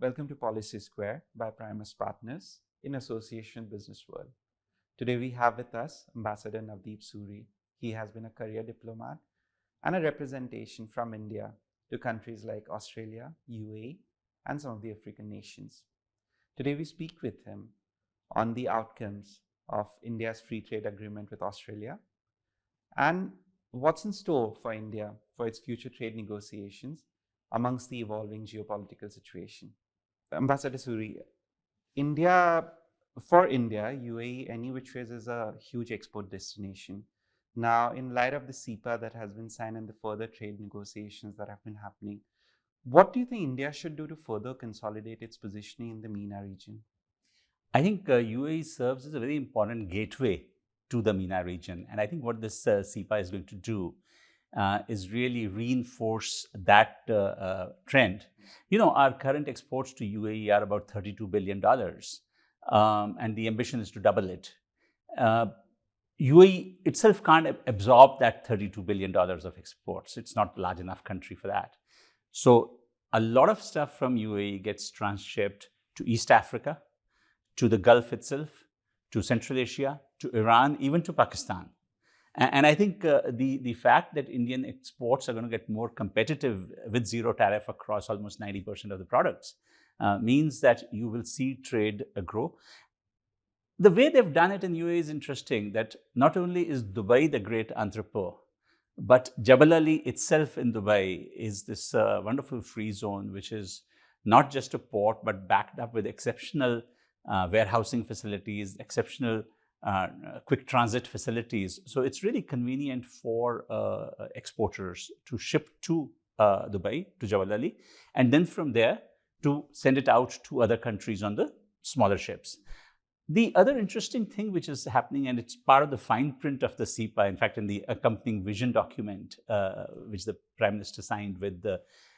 Welcome to Policy Square by Primus Partners in association with Business World. Today we have with us Ambassador Navdeep Suri. He has been a career diplomat and a representation from India to countries like Australia, UAE, and some of the African nations. Today we speak with him on the outcomes of India's free trade agreement with Australia and what's in store for India for its future trade negotiations amongst the evolving geopolitical situation. Ambassador Suri, for India, UAE, any which ways, is a huge export destination. Now, in light of the CEPA that has been signed and the further trade negotiations that have been happening, what do you think India should do to further consolidate its positioning in the MENA region? I think UAE serves as a very important gateway to the MENA region. And I think what this CEPA is going to do is really reinforce that trend. You know, our current exports to UAE are about $32 billion, and the ambition is to double it. UAE itself can't absorb that $32 billion of exports. It's not a large enough country for that. So a lot of stuff from UAE gets transshipped to East Africa, to the Gulf itself, to Central Asia, to Iran, even to Pakistan. And I think the fact that Indian exports are going to get more competitive with zero tariff across almost 90% of the products means that you will see trade grow. The way they've done it in UAE is interesting, that not only is Dubai the great entrepot, but Jebel Ali itself in Dubai is this wonderful free zone, which is not just a port, but backed up with exceptional warehousing facilities, exceptional quick transit facilities. So it's really convenient for exporters to ship to Dubai, to Jebel Ali, and then from there to send it out to other countries on the smaller ships. The other interesting thing which is happening, and it's part of the fine print of the CEPA, in fact, in the accompanying vision document, which the Prime Minister signed with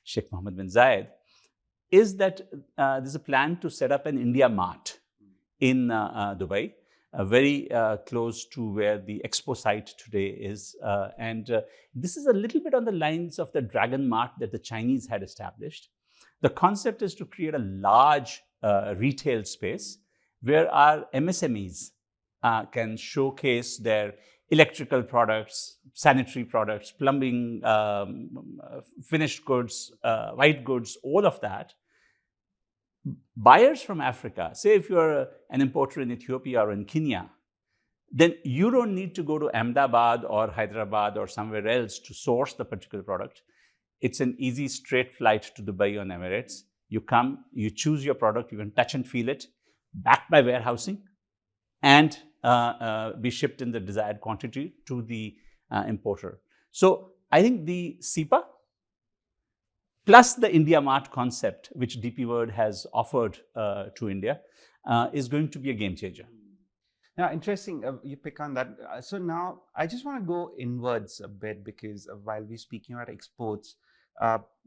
Sheikh Mohammed bin Zayed, is that there's a plan to set up an India Mart in Dubai, very close to where the expo site today is. This is a little bit on the lines of the Dragon Mart that the Chinese had established. The concept is to create a large retail space where our MSMEs can showcase their electrical products, sanitary products, plumbing, finished goods, white goods, all of that. Buyers from Africa, say if you're an importer in Ethiopia or in Kenya, then you don't need to go to Ahmedabad or Hyderabad or somewhere else to source the particular product. It's an easy straight flight to Dubai on Emirates. You come, you choose your product, you can touch and feel it, backed by warehousing, and be shipped in the desired quantity to the importer. So I think the CEPA plus the India Mart concept, which DP World has offered to India, is going to be a game changer. Now, interesting, you pick on that. So now I just want to go inwards a bit, because while we're speaking about exports,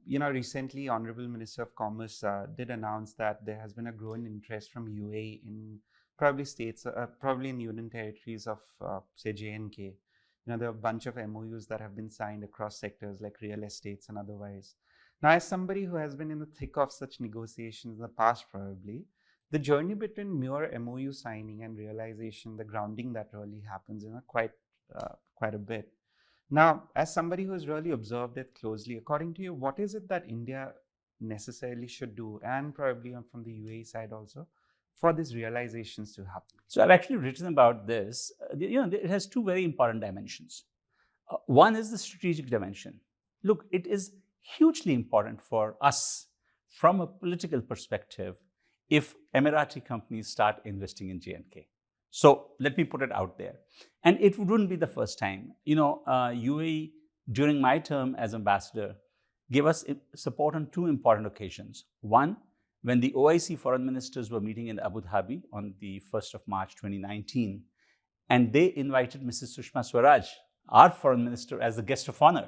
recently Honorable Minister of Commerce did announce that there has been a growing interest from UAE in probably states, probably in Union Territories of, say, J&K. There are a bunch of MOUs that have been signed across sectors like real estates and otherwise. Now, as somebody who has been in the thick of such negotiations in the past, probably, the journey between mere MOU signing and realization, the grounding that really happens, quite a bit. Now, as somebody who has really observed it closely, according to you, what is it that India necessarily should do, and probably from the UAE side also, for these realizations to happen? So I've actually written about this. It has two very important dimensions. One is the strategic dimension. Look, it is hugely important for us from a political perspective if Emirati companies start investing in J&K. So let me put it out there. And it wouldn't be the first time. UAE, during my term as ambassador, gave us support on two important occasions. One, when the OIC foreign ministers were meeting in Abu Dhabi on the 1st of March 2019, and they invited Mrs. Sushma Swaraj, our foreign minister, as the guest of honor,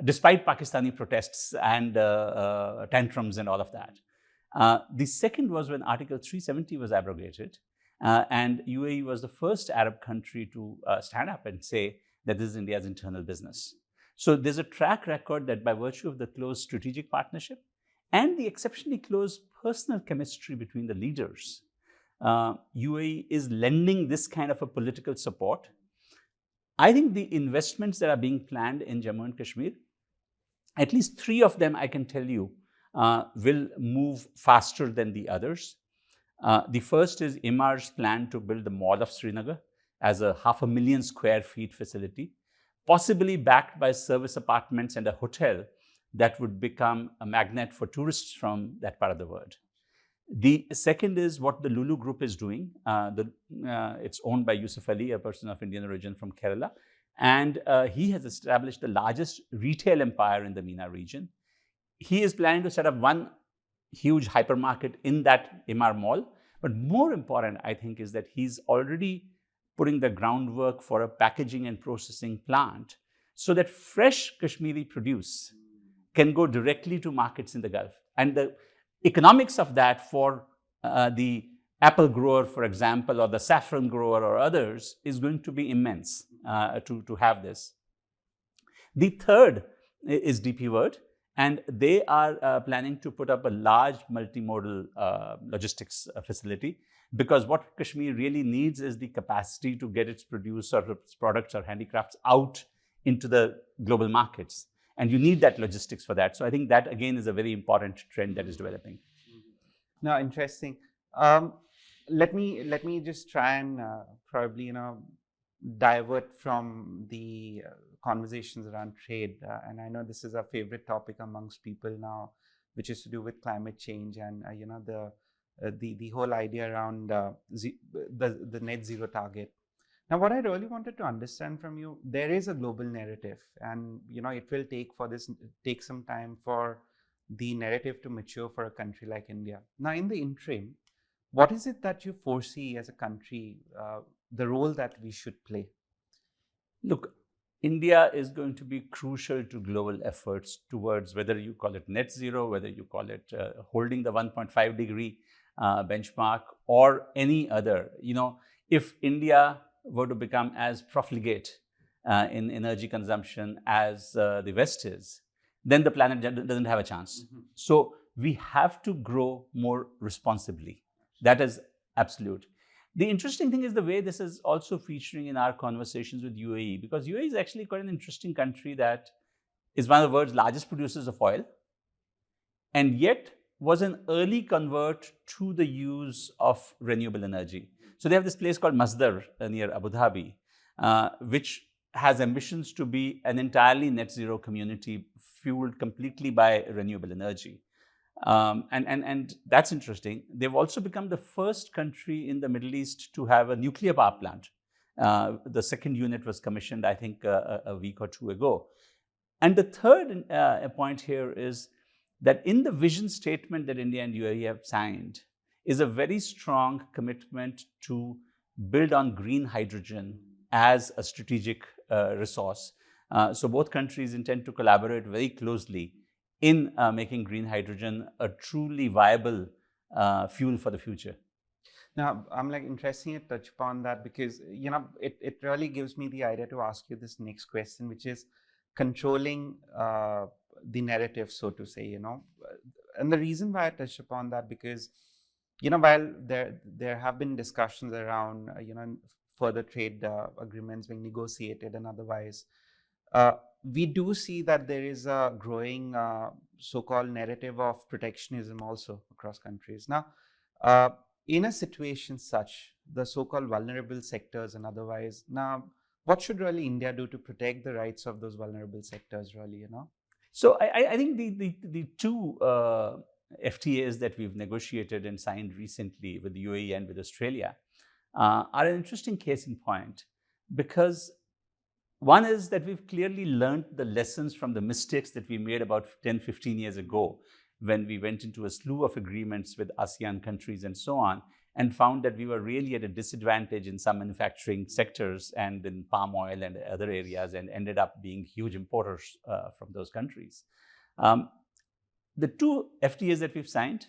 despite Pakistani protests and tantrums and all of that. The second was when Article 370 was abrogated, and UAE was the first Arab country to stand up and say that this is India's internal business. So there's a track record that by virtue of the close strategic partnership and the exceptionally close personal chemistry between the leaders. UAE is lending this kind of a political support. I think the investments that are being planned in Jammu and Kashmir, at least 3 of them, I can tell you, will move faster than the others. The first is Imar's plan to build the Mall of Srinagar as a 500,000 square feet facility, possibly backed by service apartments and a hotel that would become a magnet for tourists from that part of the world. The second is what the Lulu Group is doing. It's owned by Yusuf Ali, a person of Indian origin from Kerala. And he has established the largest retail empire in the MENA region. He is planning to set up one huge hypermarket in that Imar Mall. But more important, I think, is that he's already putting the groundwork for a packaging and processing plant so that fresh Kashmiri produce can go directly to markets in the Gulf. And the economics of that for the apple grower, for example, or the saffron grower or others is going to be immense to have this. The third is DP World, and they are planning to put up a large multimodal logistics facility, because what Kashmir really needs is the capacity to get its produce or its products or handicrafts out into the global markets. And you need that logistics for that. So I think that, again, is a very important trend that is developing. No, interesting. Let me just try and probably, divert from the conversations around trade. And I know this is a favorite topic amongst people now, which is to do with climate change and, the whole idea around the net zero target. Now, what I really wanted to understand from you, there is a global narrative, and it will take some time for the narrative to mature for a country like India. Now, in the interim, what is it that you foresee as a country, the role that we should play? Look, India is going to be crucial to global efforts towards, whether you call it net zero, whether you call it holding the 1.5 degree benchmark, or any other. If India were to become as profligate in energy consumption as the West is, then the planet doesn't have a chance. Mm-hmm. So we have to grow more responsibly. That is absolute. The interesting thing is the way this is also featuring in our conversations with UAE, because UAE is actually quite an interesting country that is one of the world's largest producers of oil, and yet was an early convert to the use of renewable energy. So they have this place called Masdar near Abu Dhabi, which has ambitions to be an entirely net zero community fueled completely by renewable energy. And that's interesting. They've also become the first country in the Middle East to have a nuclear power plant. The second unit was commissioned, I think, a week or two ago. And the third point here is that in the vision statement that India and UAE have signed is a very strong commitment to build on green hydrogen as a strategic resource. So both countries intend to collaborate very closely in making green hydrogen a truly viable fuel for the future. Now, I'm interested to touch upon that because, it really gives me the idea to ask you this next question, which is controlling the narrative, so to say, And the reason why I touched upon that, because, while there have been discussions around, further trade agreements being negotiated and otherwise, we do see that there is a growing so-called narrative of protectionism also across countries. Now, in a situation such, the so-called vulnerable sectors and otherwise, now, what should really India do to protect the rights of those vulnerable sectors, really, So I think the two FTAs that we've negotiated and signed recently with the UAE and with Australia are an interesting case in point, because one is that we've clearly learned the lessons from the mistakes that we made about 10, 15 years ago when we went into a slew of agreements with ASEAN countries and so on, and found that we were really at a disadvantage in some manufacturing sectors and in palm oil and other areas, and ended up being huge importers from those countries. The two FTAs that we've signed,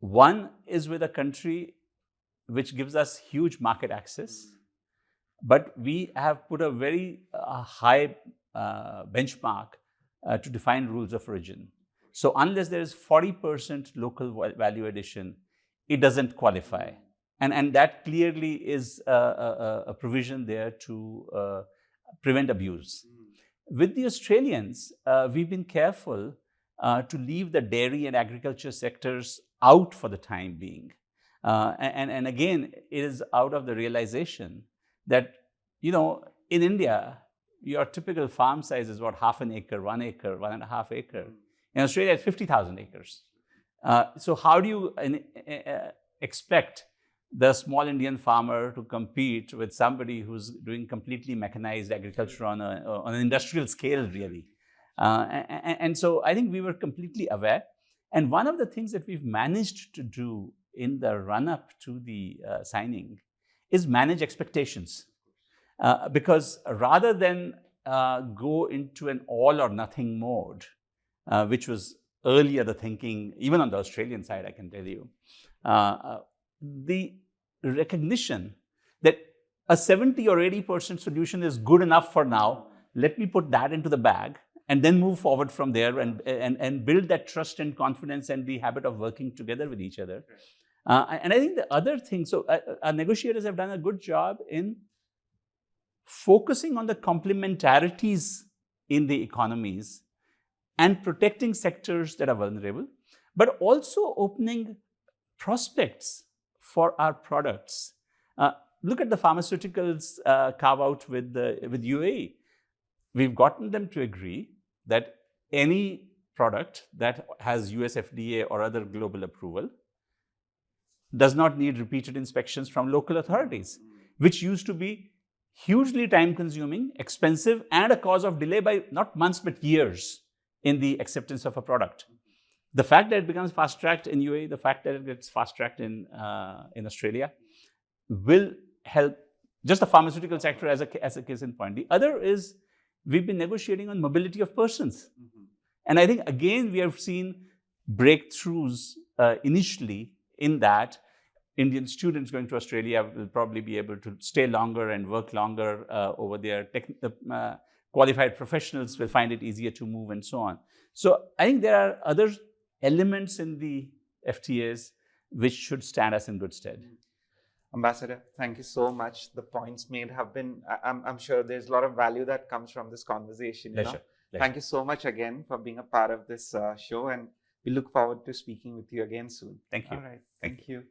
one is with a country which gives us huge market access, but we have put a very high benchmark to define rules of origin. So unless there is 40% local value addition, it doesn't qualify. And that clearly is a provision there to prevent abuse. With the Australians, we've been careful to leave the dairy and agriculture sectors out for the time being. And again, it is out of the realization that, in India, your typical farm size is about half an acre, 1 acre, 1.5 acre. In Australia, it's 50,000 acres. So how do you expect the small Indian farmer to compete with somebody who's doing completely mechanized agriculture on an industrial scale, really? And so I think we were completely aware. And one of the things that we've managed to do in the run-up to the signing is manage expectations. Because rather than go into an all or nothing mode, which was earlier the thinking, even on the Australian side, I can tell you, the recognition that a 70 or 80% solution is good enough for now, let me put that into the bag and then move forward from there and build that trust and confidence and the habit of working together with each other. And I think the other thing, so our negotiators have done a good job in focusing on the complementarities in the economies and protecting sectors that are vulnerable, but also opening prospects for our products. Look at the pharmaceuticals carve out with UAE. We've gotten them to agree that any product that has US FDA or other global approval does not need repeated inspections from local authorities, which used to be hugely time-consuming, expensive, and a cause of delay by not months but years in the acceptance of a product. The fact that it becomes fast-tracked in UAE, the fact that it gets fast-tracked in Australia, will help just the pharmaceutical sector as a case in point. The other is we've been negotiating on mobility of persons. And I think, again, we have seen breakthroughs initially in that Indian students going to Australia will probably be able to stay longer and work longer over there. Qualified professionals will find it easier to move and so on. So I think there are other elements in the FTAs which should stand us in good stead. Ambassador, thank you so much. The points made have been, I'm sure there's a lot of value that comes from this conversation. Pleasure. Thank you so much again for being a part of this show, and we look forward to speaking with you again soon. Thank you. All right. Thank you.